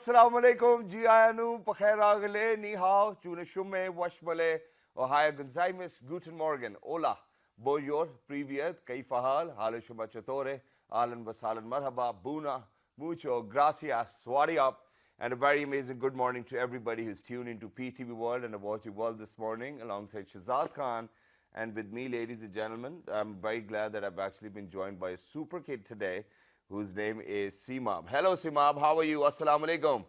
assalamu alaikum, Jianu, Pacheragale, Ni hao, Juna Shume, Washmale, Ohio Gonzaimis, Guten Morgen, Ola, Boyor, Privyet, Kaifahal, Halishuma Chatore, Alan Vasalan Marhaba, Buna, Mucho, Gracias, Swadi up, and a very amazing good morning to everybody who's tuned into PTV World and About Your World this morning, alongside Shahzad Khan. And with me, ladies and gentlemen, I'm very glad that I've actually been joined by a super kid today, whose name is Simab. Hello, Simab. How are you? Assalamu alaikum.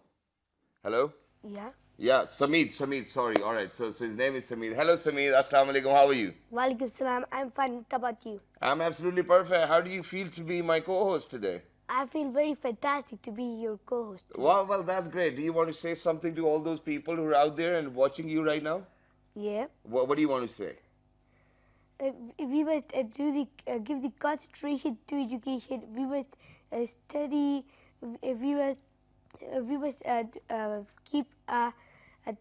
Hello? Yeah. Yeah, Samid, sorry. All right, so his name is Samid. Hello, Samid. Assalamu alaikum. How are you? Walaikum salam. I'm fine. What about you? I'm absolutely perfect. How do you feel to be my co-host today? I feel very fantastic to be your co-host today. Well, that's great. Do you want to say something to all those people who are out there and watching you right now? Yeah. What do you want to say? We must give the concentration to education. We must study. We must keep a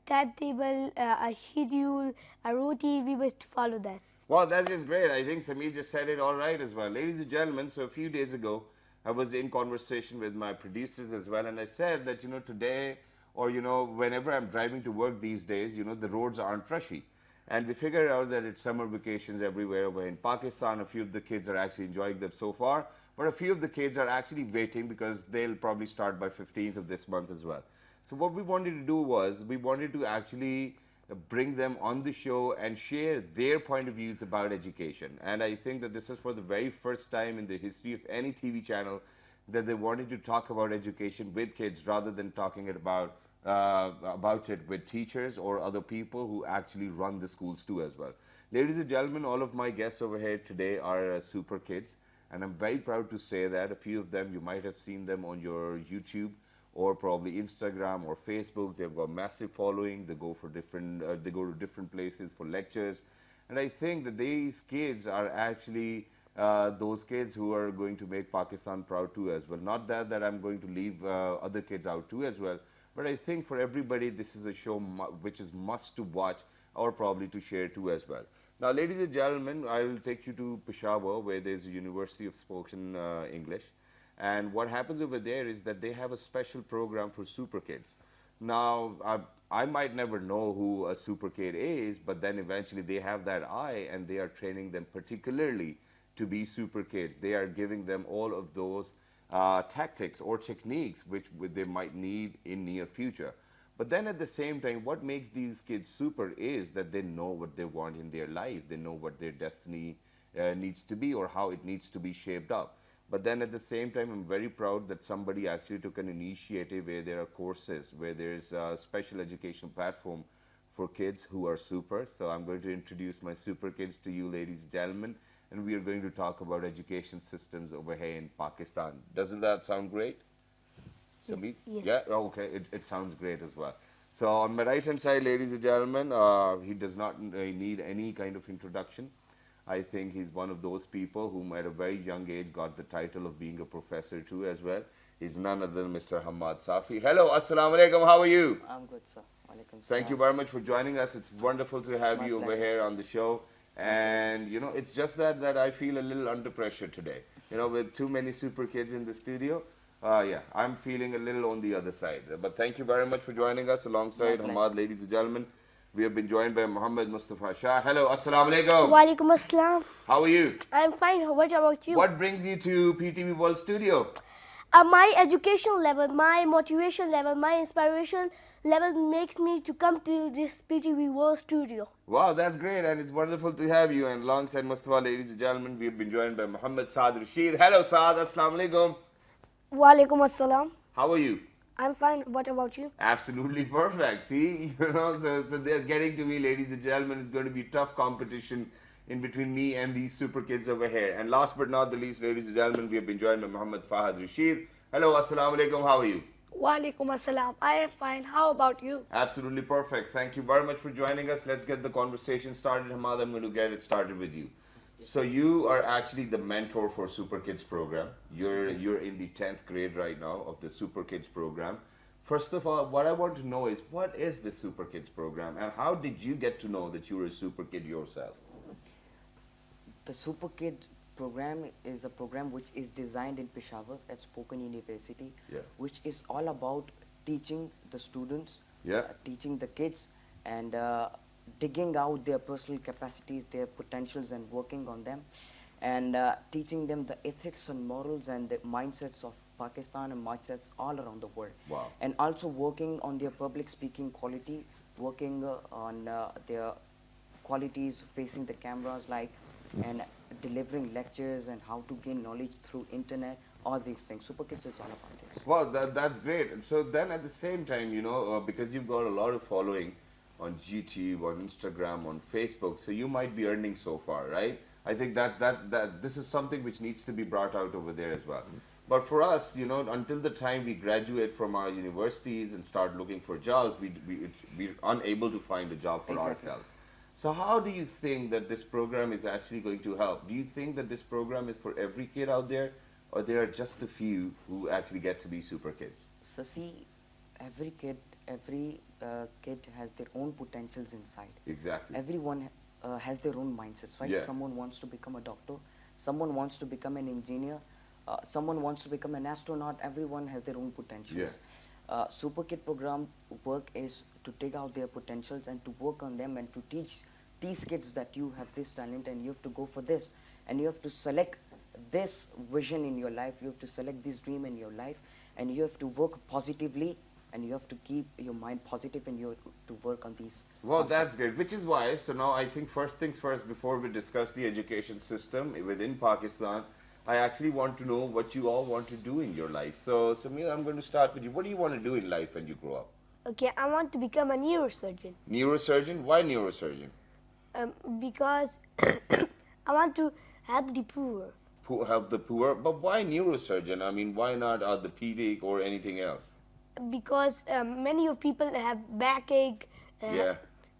timetable, a schedule, a routine. We must follow that. Well, that's just great. I think Samir just said it all right as well. Ladies and gentlemen, so a few days ago, I was in conversation with my producers as well, and I said that, today or, whenever I'm driving to work these days, the roads aren't rushy. And we figured out that it's summer vacations everywhere over in Pakistan. A few of the kids are actually enjoying them so far, but a few of the kids are actually waiting because they'll probably start by 15th of this month as well. So what we wanted to do was we wanted to actually bring them on the show and share their point of views about education. And I think that this is for the very first time in the history of any TV channel that they wanted to talk about education with kids rather than talking about it with teachers or other people who actually run the schools too as well. Ladies and gentlemen, all of my guests over here today are super kids, and I'm very proud to say that a few of them, you might have seen them on your YouTube or probably Instagram or Facebook. They've got massive following. They go for different, they go to different places for lectures, and I think that these kids are actually those kids who are going to make Pakistan proud too as well. Not that I'm going to leave other kids out too as well. But I think for everybody, this is a show which is must to watch or probably to share too as well. Now, ladies and gentlemen, I will take you to Peshawar, where there's a University of Spoken English. And what happens over there is that they have a special program for super kids. Now, I might never know who a super kid is, but then eventually they have that eye and they are training them particularly to be super kids. They are giving them all of those tactics or techniques which they might need in near future. But then at the same time, what makes these kids super is that they know what they want in their life. They know what their destiny needs to be or how it needs to be shaped up. But then at the same time, I'm very proud that somebody actually took an initiative where there are courses, where there's a special education platform for kids who are super. So I'm going to introduce my super kids to you, ladies and gentlemen. And we are going to talk about education systems over here in Pakistan. Doesn't that sound great? Yes, yes. Yeah? Oh, okay, it sounds great as well. So on my right hand side, ladies and gentlemen, he does not need any kind of introduction. I think he's one of those people whom at a very young age got the title of being a professor too as well. He's none other than Mr. Hammad Safi. Hello, assalamu alaikum, how are you? I'm good, sir. Walaikum Thank you very much for joining us. It's wonderful to have you over here on the show. And it's just that I feel a little under pressure today. With too many super kids in the studio, yeah, I'm feeling a little on the other side. But thank you very much for joining us alongside Hammad, ladies and gentlemen. We have been joined by Muhammad Mustafa Shah. Hello, assalamu alaikum. Walaikum assalam. How are you? I'm fine. What about you? What brings you to PTV World Studio? My education level, my motivation level, my inspiration level makes me to come to this PTV World Studio. Wow, that's great, and it's wonderful to have you. And alongside Mustafa, ladies and gentlemen, we have been joined by Muhammad Saad Rashid. Hello, Saad. Assalamu alaikum. Walaikum assalam. How are you? I'm fine. What about you? Absolutely perfect. See, so they're getting to me, ladies and gentlemen. It's going to be tough competition in between me and these super kids over here. And last but not the least, ladies and gentlemen, we have been joined by Muhammad Fahad Rashid. Hello, assalamu alaikum. How are you? Walaikum assalam. I am fine. How about you? Absolutely perfect. Thank you very much for joining us. Let's get the conversation started. Hamad, I'm going to get it started with you. So you are actually the mentor for Super Kids program. You're in the 10th grade right now of the Super Kids program. First of all, what I want to know is, what is the Super Kids program and how did you get to know that you were a super kid yourself? The Super Kid program is a program which is designed in Peshawar at Spoken University, which is all about teaching the students, Yeah. teaching the kids, and digging out their personal capacities, their potentials, and working on them, and teaching them the ethics and morals and the mindsets of Pakistan and mindsets all around the world. Wow. And also working on their public speaking quality, working on their qualities facing the cameras, like, and delivering lectures and how to gain knowledge through internet, all these things. Superkids is all about this. Well, that's great. And so then at the same time, because you've got a lot of following on YouTube, on Instagram, on Facebook, so you might be earning so far, right? I think that this is something which needs to be brought out over there as well. But for us, until the time we graduate from our universities and start looking for jobs, we're unable to find a job for Exactly. ourselves. So how do you think that this program is actually going to help? Do you think that this program is for every kid out there, or there are just a few who actually get to be super kids? So see, every kid has their own potentials inside. Exactly. Everyone has their own mindsets, right? Yeah. Someone wants to become a doctor, someone wants to become an engineer, someone wants to become an astronaut. Everyone has their own potentials. Super Kid program work is to take out their potentials and to work on them and to teach these kids that you have this talent and you have to go for this, and you have to select this vision in your life, you have to select this dream in your life, and you have to work positively, and you have to keep your mind positive, and you have to work on these. Well, concepts. that's great. Which is why, so now I think first things first, before we discuss the education system within Pakistan, I actually want to know what you all want to do in your life. So, Samir, I'm going to start with you. What do you want to do in life when you grow up? Okay, I want to become a neurosurgeon Neurosurgeon? Why neurosurgeon? because I want to help the poor. Help the poor? But why neurosurgeon? I mean, why not orthopedic or anything else? Because many of people have backache Yeah.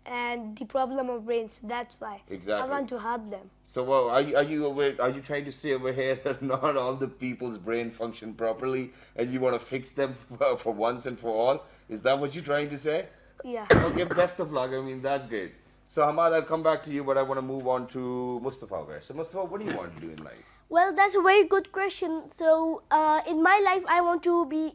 and the problem of brain, so that's why Exactly. I want to help them. So, well, are you aware? Are you trying to say over here that not all the people's brain function properly, and you want to fix them for once and for all? Is that what you're trying to say? Yeah. Okay, best of luck. I mean, that's great. So, Hammad, I'll come back to you, but I want to move on to Mustafa. So, Mustafa, what do you want to do in life? Well, that's a very good question. So, in my life, I want to be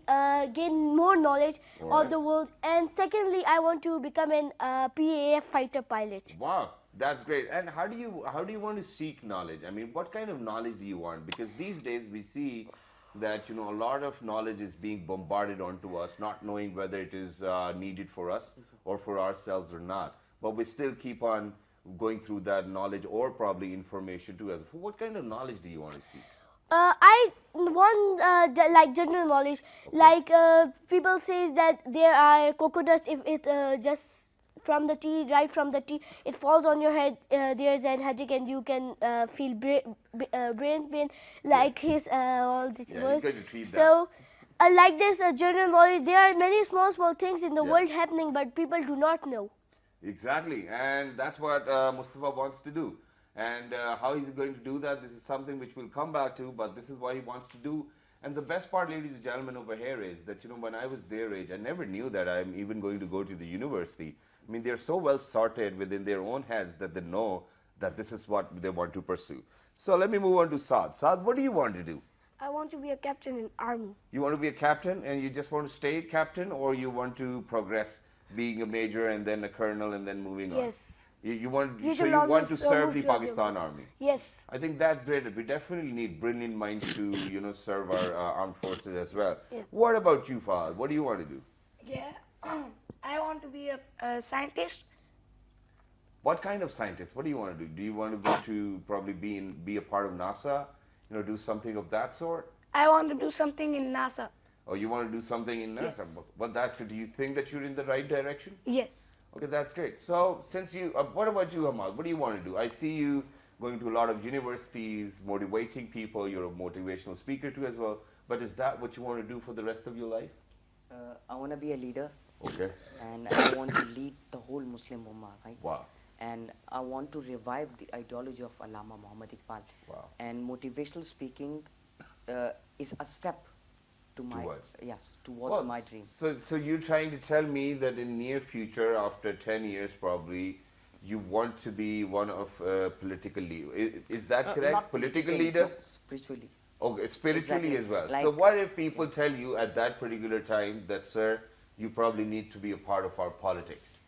gain more knowledge Alright. of the world, and secondly, I want to become an PAF fighter pilot. Wow, that's great. And how do you want to seek knowledge? I mean, what kind of knowledge do you want? Because these days we see that a lot of knowledge is being bombarded onto us, not knowing whether it is needed for us or for ourselves or not. But we still keep on going through that knowledge or probably information to us. What kind of knowledge do you want to seek? I want like general knowledge. Like people says that there are crocodiles. If it just from the tea, right from the tea, it falls on your head. There's an headache and you can feel brain pain. Like his all these Yeah, words. he's going to treat that. So. Like this general knowledge, there are many small things in the Yeah. world happening, but people do not know. Exactly, and that's what Mustafa wants to do. And how he's going to do that, this is something which we'll come back to, but this is what he wants to do. And the best part, ladies and gentlemen, over here is that, when I was their age, I never knew that I'm even going to go to the university. I mean, they're so well sorted within their own heads that they know that this is what they want to pursue. So let me move on to Saad. Saad, what do you want to do? I want to be a captain in army. You want to be a captain and you just want to stay captain, or you want to progress being a major and then a colonel and then moving on? Yes. You want You so should you want always, to serve move the to a Pakistan civil. Army. Yes. I think that's great. We definitely need brilliant minds to serve our armed forces as well. Yes. What about you, Fahad? What do you want to do? Yeah, I want to be a scientist. What kind of scientist? What do you want to do? Do you want to go to probably be a part of NASA? Do something of that sort? I want to do something in NASA. Or you want to do something in NASA? Yes. Well, that's good. Do you think that you're in the right direction? Yes. Okay, that's great. So, since you, what about you, Hammad? What do you want to do? I see you going to a lot of universities, motivating people. You're a motivational speaker too as well. But is that what you want to do for the rest of your life? I want to be a leader, Okay. and I want to lead the whole Muslim Ummah, right? Wow. And I want to revive the ideology of Allama Muhammad Iqbal. Wow. And motivational speaking is a step to my towards Well, my dream. So you're trying to tell me that in near future, after 10 years probably, you want to be one of political leader. Is that correct? Not Political politically, leader? no, spiritually. Okay, spiritually Exactly. as well. Like- So what if people tell you at that particular time that, sir, you probably need to be a part of our politics.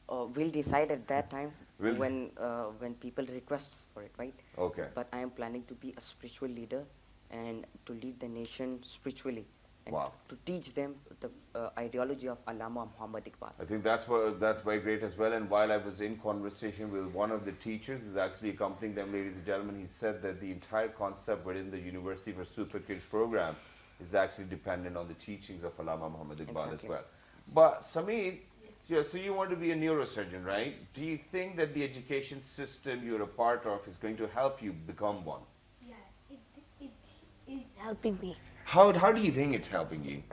We'll decide at that time Will- when people requests for it, right? Okay. But I am planning to be a spiritual leader and to lead the nation spiritually and Wow. to teach them the ideology of Allama Muhammad Iqbal. I think that's very great as well. And while I was in conversation with one of the teachers, is actually accompanying them, ladies and gentlemen, he said that the entire concept within the University for Superkids program is actually dependent on the teachings of Allama Muhammad Iqbal as Exactly. well. But Sameer, yeah, so you want to be a neurosurgeon, right? Do you think that the education system you're a part of is going to help you become one? Yeah, it is helping me. How do you think it's helping you?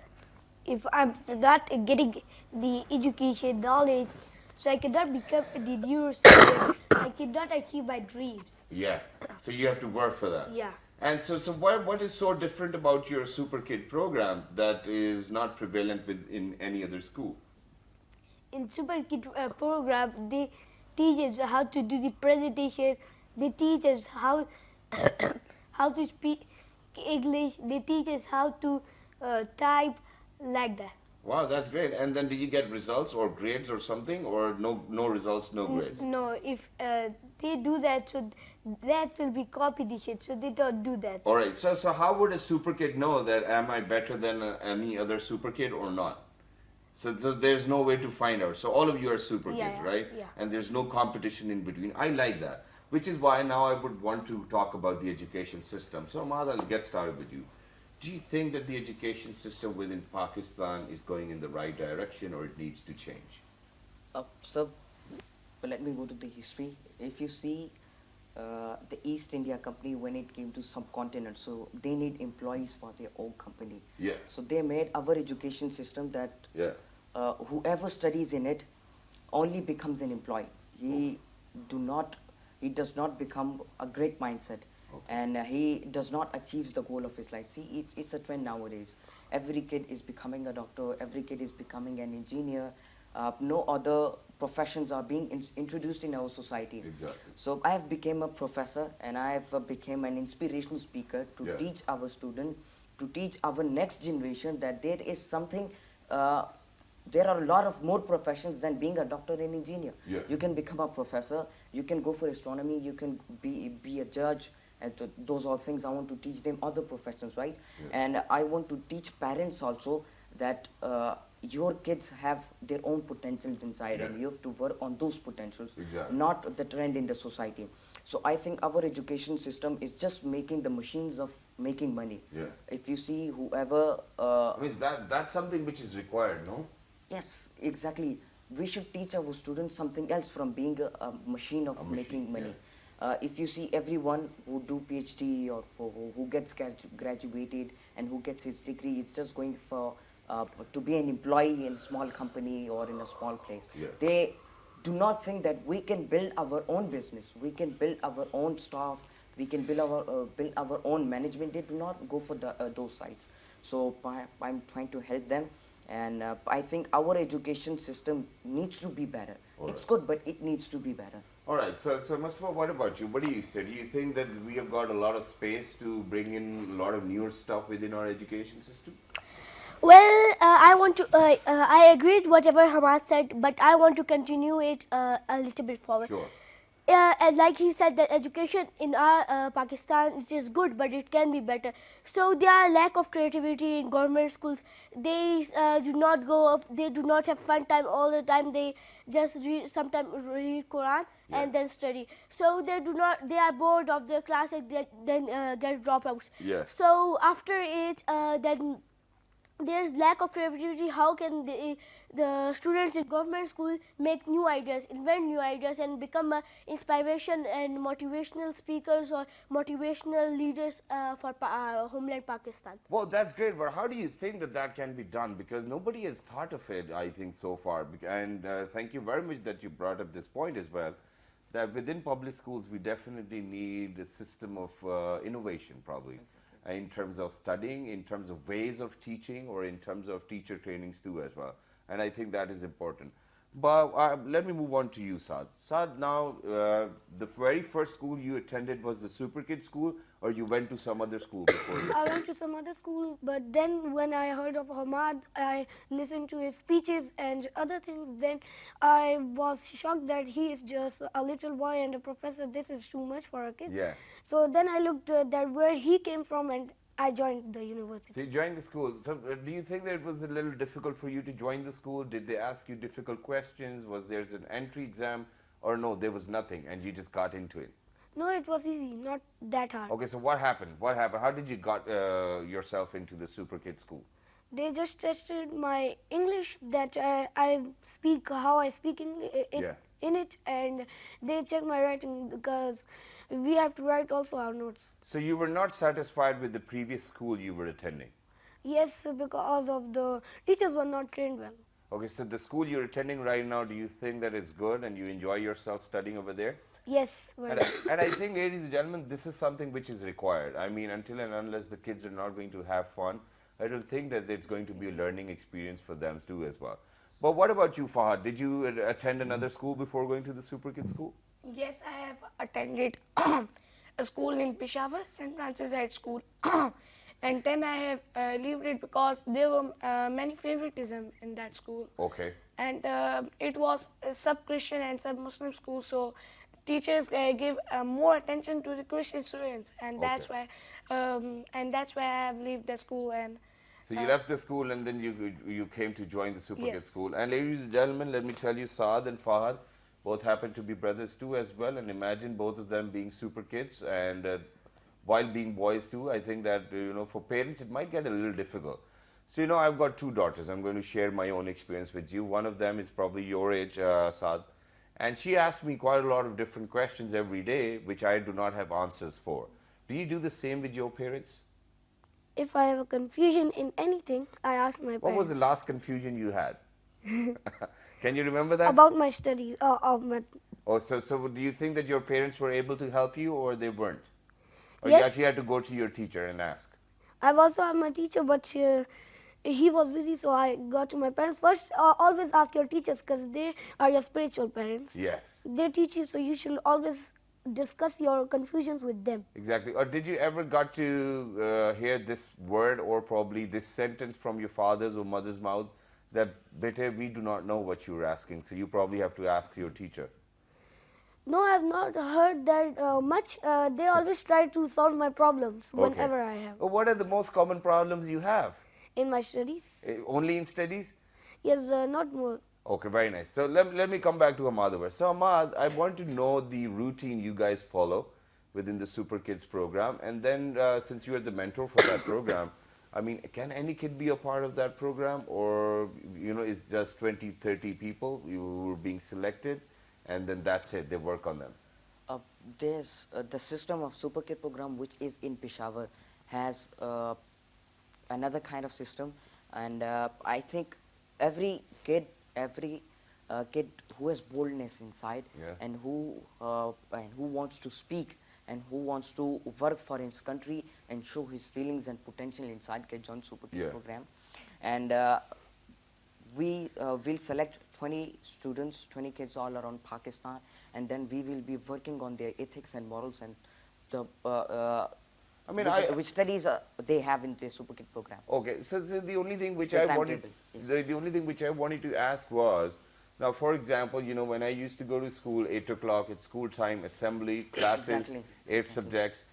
If I'm not getting the education knowledge, so I cannot become the neurosurgeon, I cannot achieve my dreams. Yeah. So you have to work for that. Yeah. And so what is so different about your Super Kid program that is not prevalent in any other school? In Superkids program, they teach us how to do the presentation. They teach us how how to speak English. They teach us how to type like that. Wow, that's great. And then do you get results or grades or something, or no results, no grades? No, if they do that, so that will be competition. So they don't do that. All right. So how would a super kid know that am I better than any other super kid or not? So there's no way to find out. So all of you are super Yeah, kids, yeah, right? yeah. And there's no competition in between. I like that. Which is why now I would want to talk about the education system. So Ahmad, I'll get started with you. Do you think that the education system within Pakistan is going in the right direction, or it needs to change? So, but let me go to the history. If you see the East India Company, when it came to subcontinent, so they need employees for their own company. Yeah. So they made our education system that Yeah. whoever studies in it only becomes an employee. He does not become a great mindset. And he does not achieve the goal of his life. See, it's a trend nowadays. Every kid is becoming a doctor. Every kid is becoming an engineer. No other professions are being introduced in our society. Exactly. So I have become a professor, and I have become an inspirational speaker to Yeah. teach our student, to teach our next generation that there is something. There are a lot of more professions than being a doctor and engineer. Yeah. You can become a professor. You can go for astronomy. You can be a judge. And those are things I want to teach them other professions, right? Yeah. And I want to teach parents also that your kids have their own potentials inside, Yeah. and you have to work on those potentials, Exactly. not the trend in the society. So I think our education system is just making the machines of making money. Yeah. If you see whoever, I mean, that's something which is required, no? yes, exactly. We should teach our students something else from being a machine of A machine, making money. yeah. If you see everyone who do PhD or who gets graduated and who gets his degree, it's just going for to be an employee in a small company or in a small place. Yeah. They do not think that we can build our own business, we can build our own staff, we can build our own management. They do not go for those sides. So I'm trying to help them, and I think our education system needs to be better. All It's right. good, but it needs to be better. All right, so Mustafa, what about you? What do you say? Do you think that we have got a lot of space to bring in a lot of newer stuff within our education system? Well, I agree with whatever Hammad said, but I want to continue it a little bit forward. Sure. And like he said, that education in our Pakistan, it is good, but it can be better. So there are lack of creativity in government schools. They do not go up. They do not have fun time all the time. They just sometimes read Quran and then study. So they do not. They are bored of their class and then get dropouts. Yeah. So after it, then there's lack of creativity. How can the students in government school make new ideas, invent new ideas, and become inspiration and motivational speakers or motivational leaders for homeland Pakistan? Well, that's great, but how do you think that that can be done? Because nobody has thought of it, I think, so far. And thank you very much that you brought up this point as well, that within public schools, we definitely need a system of innovation, probably, in terms of studying, in terms of ways of teaching, or in terms of teacher trainings too as well. And I think that is important. But let me move on to you, Saad. Saad, now the very first school you attended was the Superkids school, or you went to some other school before this? I went to some other school, but then when I heard of Hammad, I listened to his speeches and other things. Then I was shocked that he is just a little boy and a professor. This is too much for a kid. Yeah. So then I looked that where he came from, and I joined the university. So you joined the school. So do you think that it was a little difficult for you to join the school? Did they ask you difficult questions? Was there an entry exam? Or no, there was nothing and you just got into it? No, it was easy, not that hard. Okay, so what happened? What happened? How did you got yourself into the Super Kids school? They just tested my English, that I speak, how I speak Yeah. in it, and they checked my writing because we have to write also our notes. So you were not satisfied with the previous school you were attending? Yes, because of the teachers were not trained well. Okay, so the school you're attending right now, do you think that it's good and you enjoy yourself studying over there? Yes, And and I think, ladies and gentlemen, this is something which is required. I mean, until and unless the kids are not going to have fun, I don't think that it's going to be a learning experience for them too as well. But what about you, Fahad? Did you attend another school before going to the Super Kids school? Yes, I have attended a school in Peshawar, St. Francis High School, and then I have left it because there were many favoritism in that school. Okay. And it was a sub-Christian and sub-Muslim school, so teachers give more attention to the Christian students, and that's why I have left the school. And So you left the school and then you came to join the Super Kids Yes. school. And ladies and gentlemen, let me tell you, Saad and Fahad both happen to be brothers too as well. And imagine both of them being Super Kids and while being boys too. I think that for parents it might get a little difficult. So I've got two daughters. I'm going to share my own experience with you. One of them is probably your age, Saad. And she asks me quite a lot of different questions every day, which I do not have answers for. Do you do the same with your parents? if I have a confusion in anything, I ask my parents. What was the last confusion you had? Can you remember that? About my studies? Oh, so do you think that your parents were able to help you or they weren't? Or Yes. you actually had to go to your teacher and ask? I've also had my teacher, but he was busy, so I got to my parents. First, always ask your teachers because they are your spiritual parents. Yes. They teach you, so you should always discuss your confusions with them. Exactly. Or did you ever got to hear this word or probably this sentence from your father's or mother's mouth that, bete, we do not know what you were asking, so you probably have to ask your teacher? No, I have not heard that much. They always try to solve my problems whenever I have. What are the most common problems you have? In my studies? Only in studies? Yes, not more. Okay, very nice. So let me come back to Hammad over. So Hammad, I want to know the routine you guys follow within the Super Kids program. And then since you are the mentor for that program, I mean, can any kid be a part of that program? Or, it's just 20, 30 people who are being selected and then that's it, they work on them? There's the system of Super Kid program, which is in Peshawar, has another kind of system. And I think every kid who has boldness inside and who wants to speak and who wants to work for his country and show his feelings and potential inside can join Super Kid program. And we will select 20 students, 20 kids all around Pakistan, and then we will be working on their ethics and morals and the which studies they have in the Super Kid program. Okay, so the only thing which The I wanted, timetable, yes. the only thing which I wanted to ask was, now for example, when I used to go to school, 8 o'clock, it's school time, assembly, classes, Exactly. 8 subjects,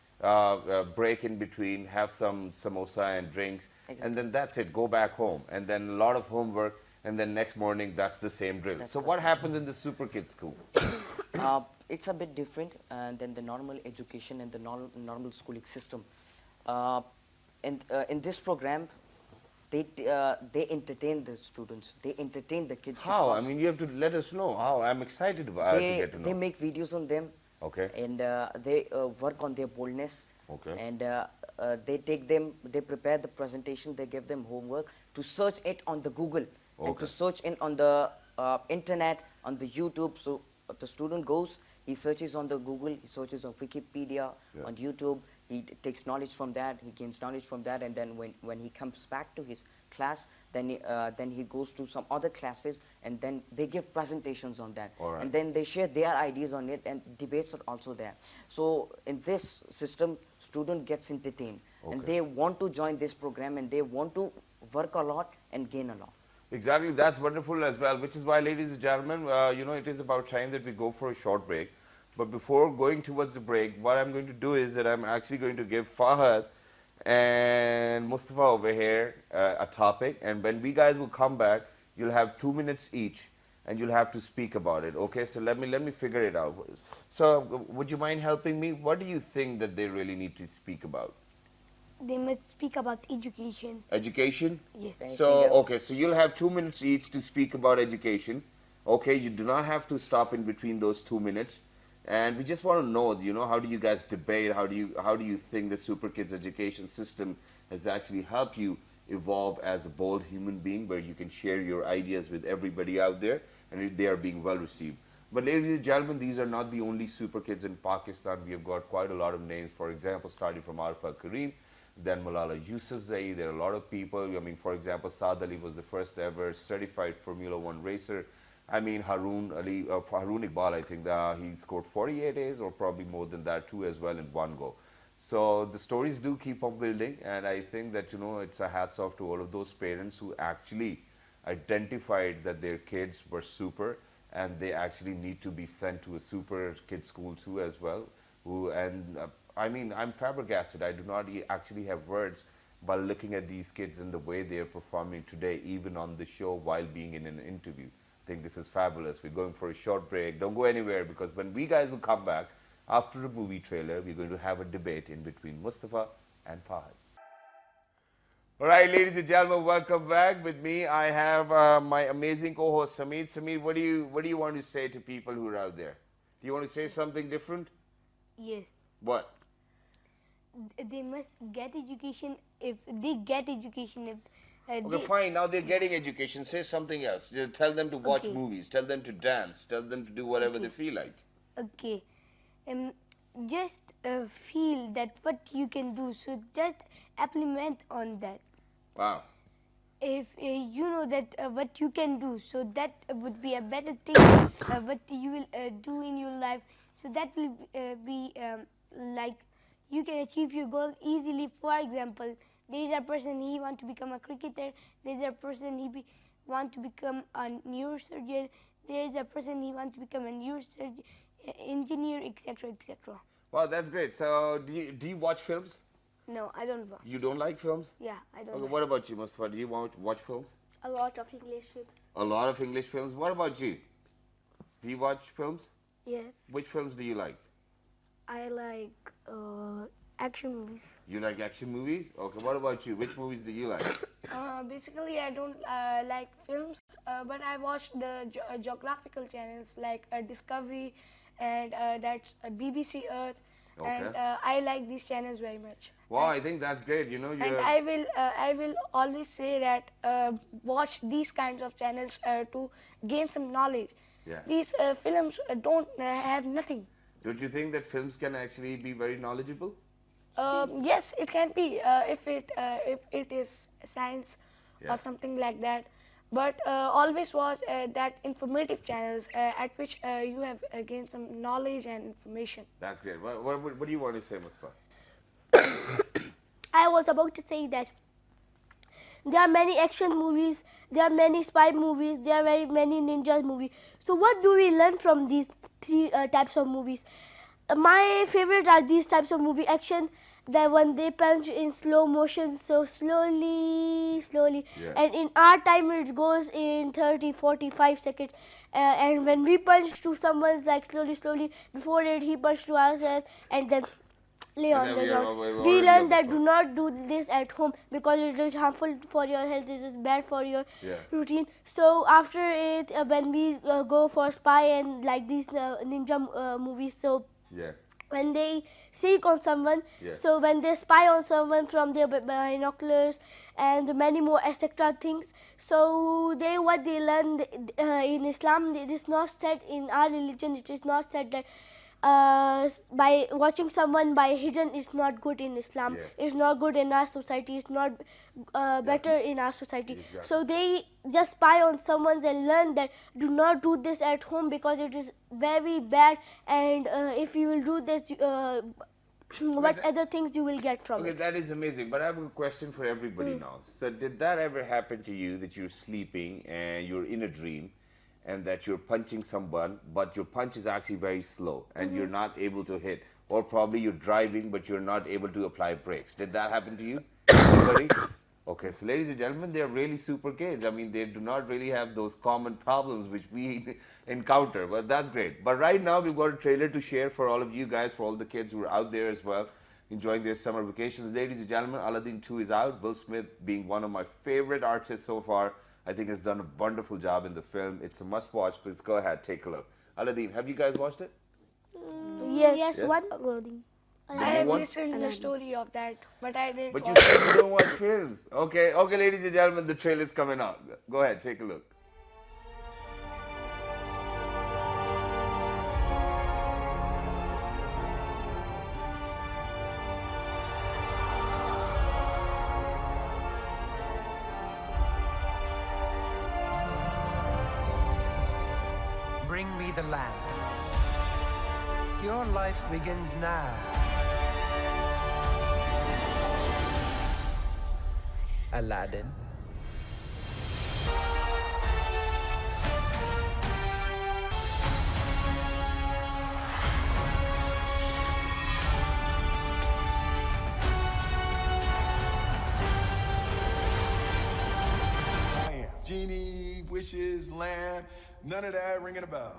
break in between, have some samosa and drinks, and then that's it, go back home, and then a lot of homework, and then next morning that's the same drill. That's So the what same. happens in the Super Kids school? It's a bit different than the normal education and the normal schooling system. In this program, they entertain the students. They entertain the kids. How? I because mean, you have to let us know how. I'm excited about to get to know. they make videos on them. Okay. And they work on their boldness. Okay. And they prepare the presentation. They give them homework to search it on the Google and to search it on the internet, on the YouTube. So the student goes, he searches on the Google, he searches on Wikipedia, on YouTube. He takes knowledge from that. He gains knowledge from that, and then when he comes back to class, then he goes to some other classes, and then they give presentations on that. All right. And then they share their ideas on it, and debates are also there. So in this system, student gets entertained, and Okay. they want to join this program, and they want to work a lot and gain a lot. Exactly, that's wonderful as well, which is why, ladies and gentlemen, it is about time that we go for a short break. But before going towards the break, what I'm going to do is that I'm actually going to give Fahad and Mustafa over here a topic, and when we guys will come back, you'll have 2 minutes each, and you'll have to speak about it. Okay, so let me figure it out. So, would you mind helping me? What do you think that they really need to speak about? They must speak about education. Education? Yes. Anything So, else? okay, so you'll have 2 minutes each to speak about education. Okay, you do not have to stop in between those 2 minutes. And we just want to know, how do you guys debate? How do you think the Superkids education system has actually helped you evolve as a bold human being, where you can share your ideas with everybody out there, and they are being well received. But ladies and gentlemen, these are not the only Superkids in Pakistan. We have got quite a lot of names. For example, starting from Arfa Kareem, then Malala Yousafzai. There are a lot of people. I mean, for example, Saad Ali was the first ever certified Formula One racer. I mean, Haroon Iqbal, I think that he scored 48 A's, or probably more than that too as well in one go. So the stories do keep on building, and I think that, it's a hats off to all of those parents who actually identified that their kids were super, and they actually need to be sent to a super kid school too as well. I mean, I'm flabbergasted. I do not actually have words by looking at these kids and the way they are performing today, even on the show while being in an interview. I think this is fabulous. We're going for a short break. Don't go anywhere, because when we guys will come back after the movie trailer, we're going to have a debate in between Mustafa and Fahad. All right, ladies and gentlemen, welcome back. With me, I have my amazing co-host Sameer. Sameer, what do you want to say to people who are out there? Do you want to say something different? Yes. What? They must get education. If they get education, if Okay, fine. Now they're getting education. Say something else. Tell them to watch Okay. movies. Tell them to dance. Tell them to do whatever they feel like. okay, just feel that what you can do. So just implement on that. Wow. If you know that what you can do, so that would be a better thing. What you will do in your life, so that will be like you can achieve your goal easily. For example, there is a person he want to become a cricketer. There is a person want to become a neurosurgeon. There is a person he want to become a neurosurgeon, engineer, etc., etc. Wow, that's great. So, do you watch films? No, I don't watch. You don't like films? Yeah, I don't. Okay, like. what about you, Mustafa? Do you watch films? A lot of English films. A lot of English films. What about you? Do you watch films? Yes, Which films do you like? I like action movies. You like action movies? Okay, what about you? Which movies do you like? Basically, I don't like films, but I watch the geographical channels like Discovery and that's BBC Earth, and Okay. I like these channels very much. Wow, I think that's great. And you're... I will always say that watch these kinds of channels to gain some knowledge. Yeah. These films don't have nothing. Don't you think that films can actually be very knowledgeable? Yes, it can be if it is science Yeah. or something like that. But always watch that informative channels at which you have gained some knowledge and information. That's great. What do you want to say, Mustafa? I was about to say that there are many action movies, there are many spy movies, there are very many ninja movies. So what do we learn from these three types of movies? My favorite are these types of movie: action, that when they punch in slow motion, so slowly, Yeah. and in our time it goes in 30, 45 seconds. And when we punch to someone's like slowly, before it he punched to ourselves and then lay And on then the we are ground. already We on learn the that floor. do not do this at home because it is harmful for your health, it is bad for your Yeah. routine. So after it, when we go for spy and like these ninja movies, so Yeah. when they seek on someone, Yeah. so when they spy on someone from their binoculars and many more etc. things, so what they learn in Islam, it is not said in our religion, it is not said that by watching someone by hidden is not good in Islam. Yeah. It's not good in our society. It's not better in our society. Exactly. So they just spy on someone and learn that do not do this at home because it is very bad. And if you will do this, what other things you will get from Okay, it. that is amazing. But I have a question for everybody now. So, did that ever happen to you that you're sleeping and you're in a dream and that you're punching someone, but your punch is actually very slow and you're not able to hit? Or probably you're driving, but you're not able to apply brakes. Did that happen to you? Anybody? Okay, so ladies and gentlemen, they're really super kids. I mean, they do not really have those common problems which we encounter, but that's great. But right now, we've got a trailer to share for all of you guys, for all the kids who are out there as well, enjoying their summer vacations. Ladies and gentlemen, Aladdin 2 is out. Will Smith, being one of my favorite artists so far, I think has done a wonderful job in the film. It's a must-watch. Please go ahead, take a look. Aladdin, have you guys watched it? Yes. Yes. What? I have what? listened to the story of that, but I didn't But you watch said you don't watch films. Okay, okay, ladies and gentlemen, the trailer's coming out. Go ahead, take a look. Bring me the lamp. Your life begins now. Aladdin. Genie, wishes, lamb, none of that ringing a bell.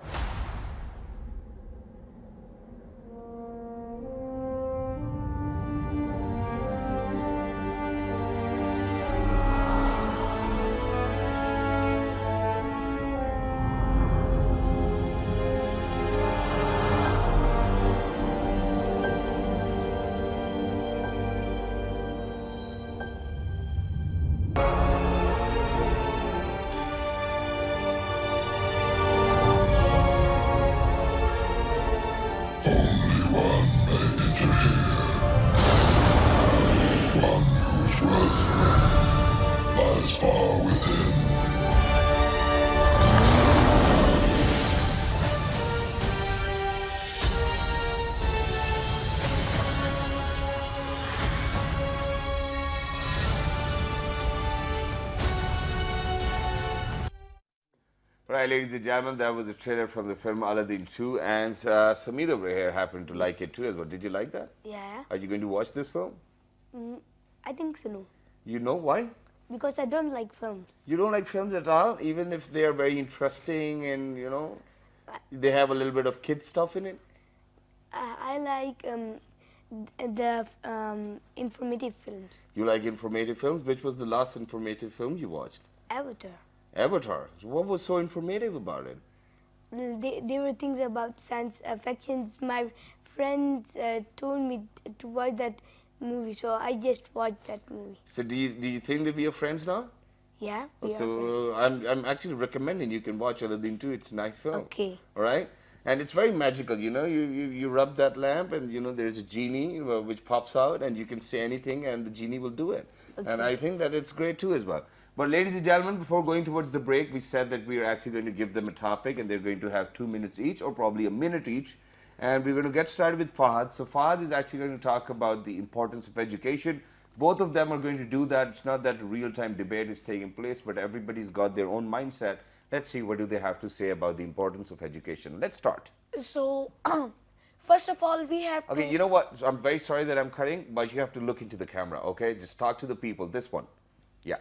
Lies far within. Right, ladies and gentlemen, that was a trailer from the film Aladdin 2, and Samir over here happened to like it too as well. Did you like that? Yeah, Are you going to watch this film? I think so. No, You know why? because I don't like films. You don't like films at all, even if they are very interesting and, you know, they have a little bit of kid stuff in it? I like the informative films. You like informative films? Which was the last informative film you watched? Avatar. Avatar. What was so informative about it? There were things about science fictions. My friends told me to watch that movie, so I just watched that movie. So do you think that we are friends now? Yeah, we are friends. So I'm actually recommending you can watch Aladdin 2. It's a nice film. Okay. All right? And it's very magical, you know. You rub that lamp and, you know, there's a genie which pops out and you can say anything and the genie will do it. And I think that it's great too as well. But ladies and gentlemen, before going towards the break, we said that we are actually going to give them a topic and they're going to have 2 minutes each or probably a minute each. And we're going to get started with Fahad. So Fahad is actually going to talk about the importance of education. Both of them are going to do that. It's not that a real-time debate is taking place, but everybody's got their own mindset. Let's see what do they have to say about the importance of education. Let's start. So, first of all, we have Okay, to. you know what? I'm very sorry that I'm cutting, but you have to look into the camera, okay? Just talk to the people. This one. Yeah.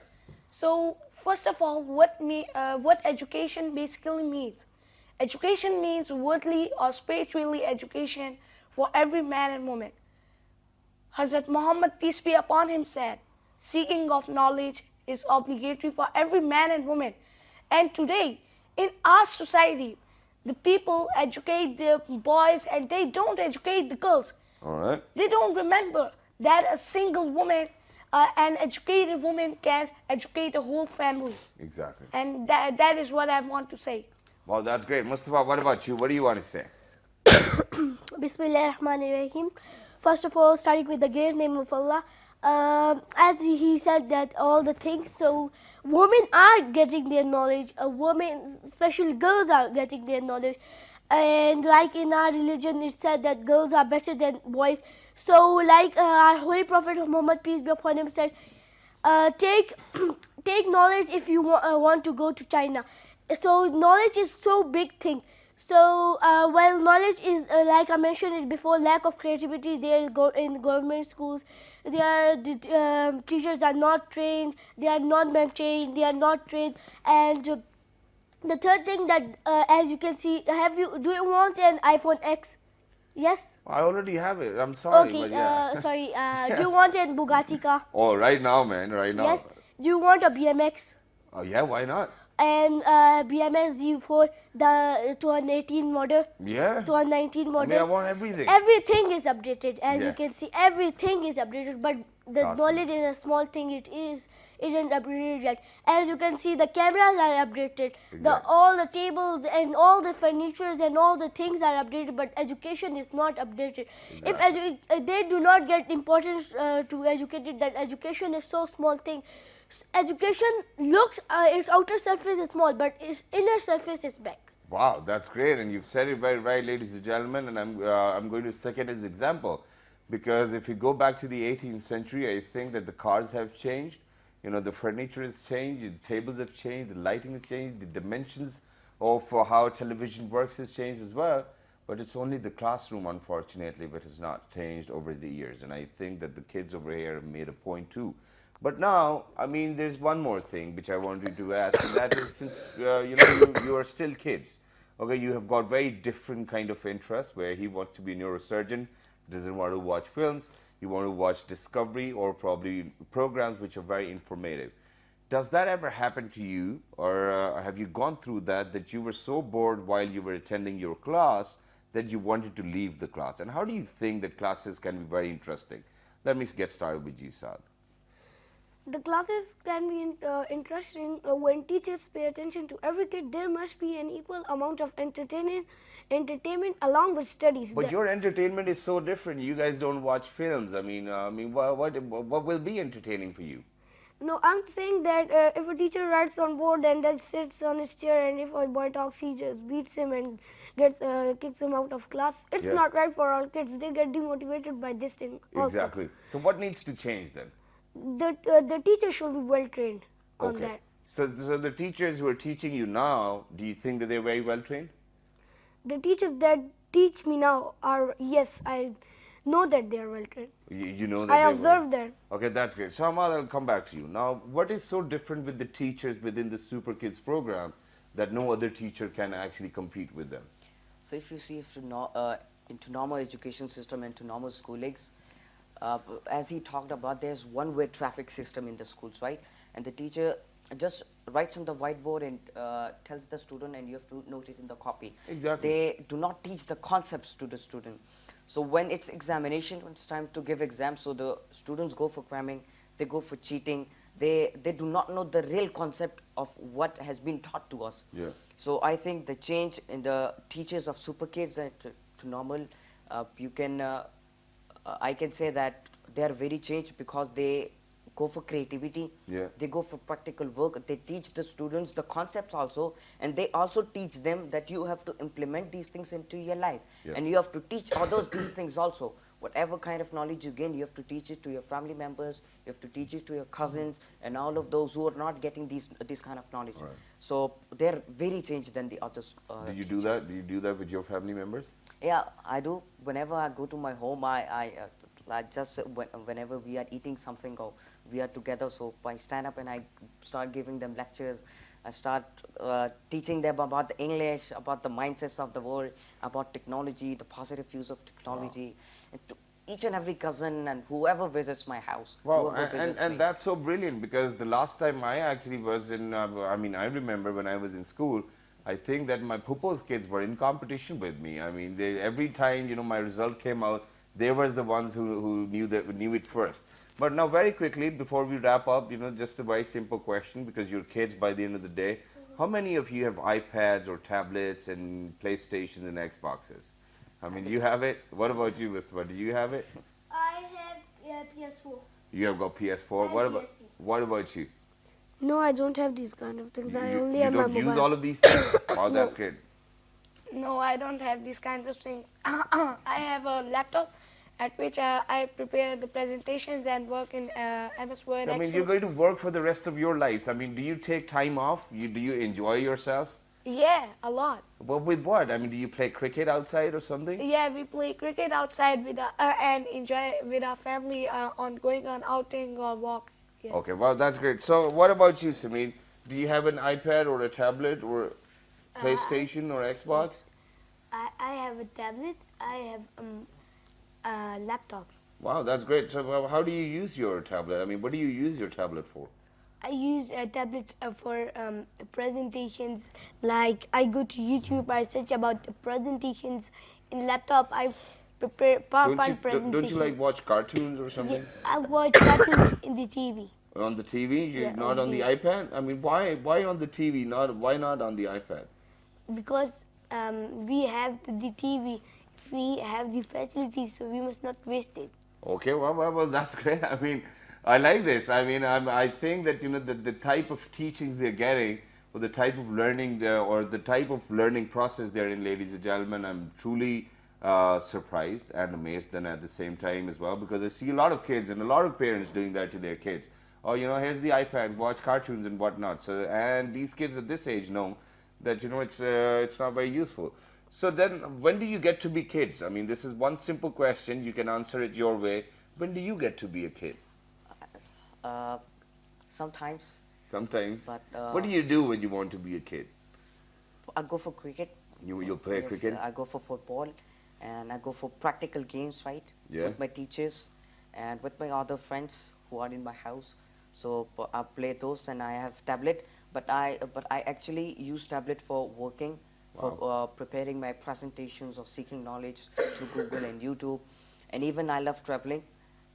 So, first of all, what education basically means? Education means worldly or spiritually education for every man and woman. Hazrat Muhammad, peace be upon him, said, seeking of knowledge is obligatory for every man and woman. And today, in our society, the people educate their boys and they don't educate the girls. All right. They don't remember that a single woman, an educated woman can educate a whole family. Exactly. And that is what I want to say. Well, that's great. Mustafa, what about you? What do you want to say? Bismillahirrahmanirrahim. First of all, starting with the great name of Allah. As he said that all the things, so women are getting their knowledge. Women, especially girls, are getting their knowledge. And like in our religion, it said that girls are better than boys. So like our Holy Prophet Muhammad, peace be upon him, said, take take knowledge if you want to go to China. So knowledge is so big thing. So while knowledge is like I mentioned it before, lack of creativity there in government schools. The teachers are not trained. They are not maintained. They are not trained. And the third thing that as you can see, do you want an iPhone X? Yes. I already have it. I'm sorry, Okay. but yeah. Sorry. Do you want a Bugatti car? Oh, right now, man. Right now. Yes. Do you want a BMX? Oh, yeah. Why not? And BMX Z4, the 2018 model, Yeah. 2019 I model. mean, I want everything. Everything is updated, as Yeah. you can see. Everything is updated, but the Awesome. knowledge is a small thing. Isn't updated yet. As you can see, the cameras are updated. Exactly. All the tables and all the furnitures and all the things are updated, but education is not updated. Exactly. If they do not get importance to educated, that education is so small thing. Education looks its outer surface is small, but its inner surface is big. Wow, that's great, and you've said it very right, ladies and gentlemen. And I'm going to second his example, because if you go back to the 18th century, I think that the cars have changed. You know, the furniture has changed, the tables have changed, the lighting has changed, the dimensions of how television works has changed as well. But it's only the classroom, unfortunately, that has not changed over the years. And I think that the kids over here have made a point too. But now, I mean, there's one more thing which I wanted to ask, and that is, since you are still kids, okay, you have got very different kind of interests. Where he wants to be a neurosurgeon, doesn't want to watch films, you want to watch Discovery or probably programs which are very informative. Does that ever happen to you, or have you gone through that you were so bored while you were attending your class that you wanted to leave the class? And how do you think that classes can be very interesting? Let me get started with you, Saad. The classes can be interesting when teachers pay attention to every kid. There must be an equal amount of entertainment along with studies. But your entertainment is so different. You guys don't watch films. I mean, what will be entertaining for you? No, I'm saying that if a teacher writes on board and then sits on his chair, and if a boy talks, he just beats him and kicks him out of class. It's Yeah. not right for all kids. They get demotivated by this thing also. Exactly. So what needs to change then? The teacher should be well trained on that. So the teachers who are teaching you now, do you think that they're very well trained? The teachers that teach me now are, yes, I know that they are well trained. You know that I they were- observed that. Okay, that's great. So Hammad, I'll come back to you. Now, what is so different with the teachers within the Superkids program that no other teacher can actually compete with them? So if you see into normal education system and to normal schoolings, as he talked about, there's one-way traffic system in the schools, right? And the teacher just writes on the whiteboard and tells the student, and you have to note it in the copy. Exactly. They do not teach the concepts to the student. So when it's examination, when it's time to give exams, so the students go for cramming, they go for cheating. They do not know the real concept of what has been taught to us. Yeah. So I think the change in the teachers of Superkids and to normal, I can say that they are very changed because they go for creativity. Yeah. They go for practical work. They teach the students the concepts also, and they also teach them that you have to implement these things into your life. Yeah. And you have to teach others these things also. Whatever kind of knowledge you gain, you have to teach it to your family members, you have to teach it to your cousins, and all of those who are not getting this kind of knowledge. Right. So they're very changed than the others. Do you do that? Do you do that with your family members? Yeah, I do. Whenever I go to my home, I just whenever we are eating something or we are together, so I stand up and I start giving them lectures. I start teaching them about the English, about the mindsets of the world, about technology, the positive use of technology, and to each and every cousin and whoever visits my house. Wow, whoever visits and me. that's so brilliant, because the last time I actually was in, I remember when I was in school, I think that my pupo's kids were in competition with me. I mean, every time, my result came out, they were the ones who knew it first. But now, very quickly, before we wrap up, just a very simple question, because you're kids by the end of the day. How many of you have iPads or tablets and PlayStations and Xboxes? I mean, you have it. What about you, Mustafa? Do you have it? I have PS4. You have got PS4. And PSP. What about you? No, I don't have these kind of things. I only You have my don't use mobile. all of these things? Oh, that's great. No, I don't have these kinds of things. I have a laptop at which I prepare the presentations and work in MS Word. So, I mean, Excel. you're going to work for the rest of your lives. I mean, do you take time off? Do you enjoy yourself? Yeah, a lot. But with what? I mean, do you play cricket outside or something? Yeah, we play cricket outside with and enjoy with our family on going on outing or walk. Yeah. Okay, well, that's great. So, what about you, Sameed? Do you have an iPad or a tablet or PlayStation or Xbox? I have a tablet. I have a laptop. Wow, that's great. So, how do you use your tablet? I mean, what do you use your tablet for? I use a tablet for presentations. Like I go to YouTube, I search about the presentations. In laptop, I prepare PowerPoint presentations. Don't you like watch cartoons or something? I watch cartoons in the TV. On the TV? You're Yeah, not on the iPad? I mean, why on the TV? Why not on the iPad? Because we have the TV, we have the facilities, so we must not waste it. Okay, well, that's great. I mean, I like this. I mean, I think that, the type of teachings they're getting, or the type of learning, or the type of learning process they're in, ladies and gentlemen, I'm truly surprised and amazed, and at the same time as well, because I see a lot of kids and a lot of parents doing that to their kids. Oh, here's the iPad, watch cartoons and whatnot. So, and these kids at this age know that, it's not very useful. So then, when do you get to be kids? I mean, this is one simple question. You can answer it your way. When do you get to be a kid? Sometimes Sometimes. But, what do you do when you want to be a kid? I go for cricket. You play Yes, cricket? I go for football, and I go for practical games, right? Yeah. With my teachers and with my other friends who are in my house. So I play those, and I have tablet. But I actually use tablet for working, for preparing my presentations or seeking knowledge through Google and YouTube. And even I love traveling,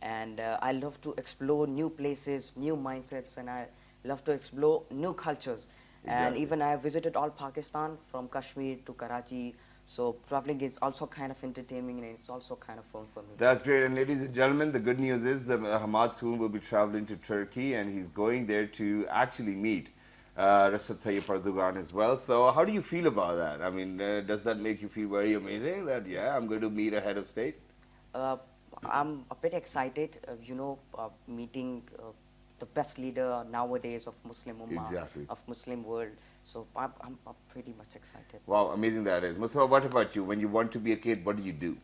and I love to explore new places, new mindsets, and I love to explore new cultures. And Exactly. even I have visited all Pakistan, from Kashmir to Karachi. So traveling is also kind of entertaining, and it's also kind of fun for me. That's great. And ladies and gentlemen, the good news is that Hammad soon will be traveling to Turkey, and he's going there to actually meet Recep Tayyip Erdogan as well. So how do you feel about that? I mean, does that make you feel very amazing that, yeah, I'm going to meet a head of state? I'm a bit excited, meeting the best leader nowadays of Muslim Ummah, Exactly. of Muslim world. So I'm pretty much excited. Wow, amazing that is. Mustafa, what about you? When you want to be a kid, what do you do?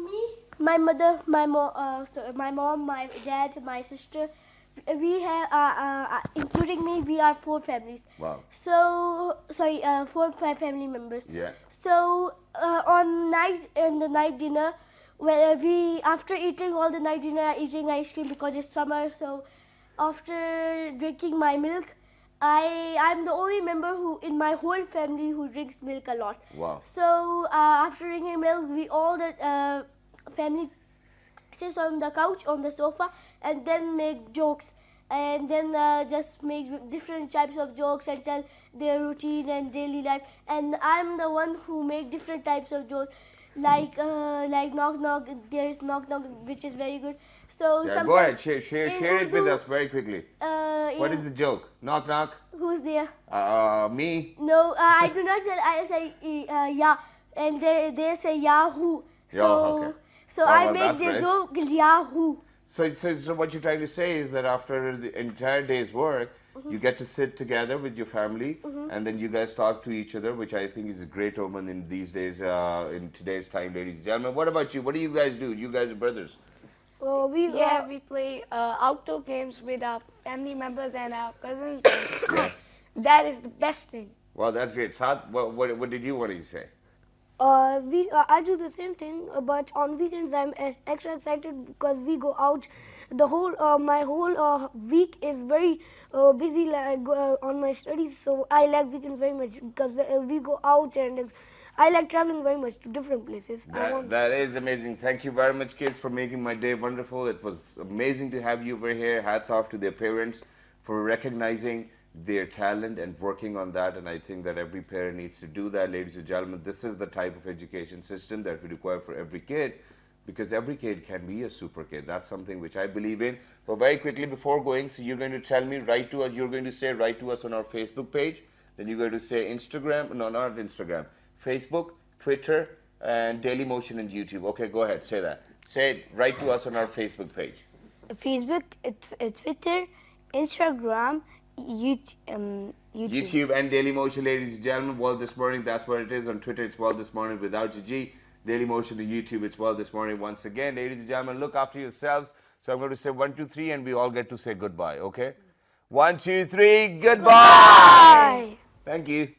Me, my mother, my mom, my dad, my sister. We have, including me, we are 4 families. Wow. So, sorry, 4 5 family members. Yeah. So, in the night dinner, when after eating all the night dinner, eating ice cream because it's summer. So, after drinking my milk, I'm the only member who in my whole family who drinks milk a lot. Wow. So, after drinking milk, we all the family sits on the couch, on the sofa, and then make jokes, and then just make different types of jokes and tell their routine and daily life. And I'm the one who make different types of jokes, like knock knock. There's knock knock, which is very good. So Yeah, sometimes go ahead, share it with Urdu, us very quickly. What is the joke? Knock, knock. Who's there? Me? No, I do not say. I say yeah, and they say Yahoo. Yeah, So okay. so Well, I well, make that's the great. joke Yahoo. So what you're trying to say is that after the entire day's work, you get to sit together with your family, and then you guys talk to each other, which I think is a great omen in these days, in today's time, ladies and gentlemen. What about you? What do you guys do? You guys are brothers. We play outdoor games with our family members and our cousins. That is the best thing. Well, that's great. Saad, what did you want to say? I do the same thing, but on weekends I'm extra excited because we go out. The whole my whole week is very busy, like, on my studies. So I like weekends very much because we go out, and I like traveling very much to different places. That is amazing. Thank you very much, kids, for making my day wonderful. It was amazing to have you over here. Hats off to their parents for recognizing their talent and working on that, and I think that every parent needs to do that. Ladies and gentlemen, this is the type of education system that we require for every kid, because every kid can be a super kid. That's something which I believe in. But very quickly before going, so you're going to tell me, write to us, you're going to say write to us on our Facebook page, then you're going to say Instagram, no, not Instagram, Facebook, Twitter, and Dailymotion and YouTube. Okay, go ahead, say that. Say it, write to us on our Facebook page. Facebook, Twitter, Instagram, YouTube. YouTube and Dailymotion, ladies and gentlemen. World This Morning, that's what it is. On Twitter, it's World This Morning without Gigi. Dailymotion to YouTube, it's World This Morning once again. Ladies and gentlemen, look after yourselves. So I'm going to say 1, 2, 3, and we all get to say goodbye, okay? 1, 2, 3, goodbye! Thank you.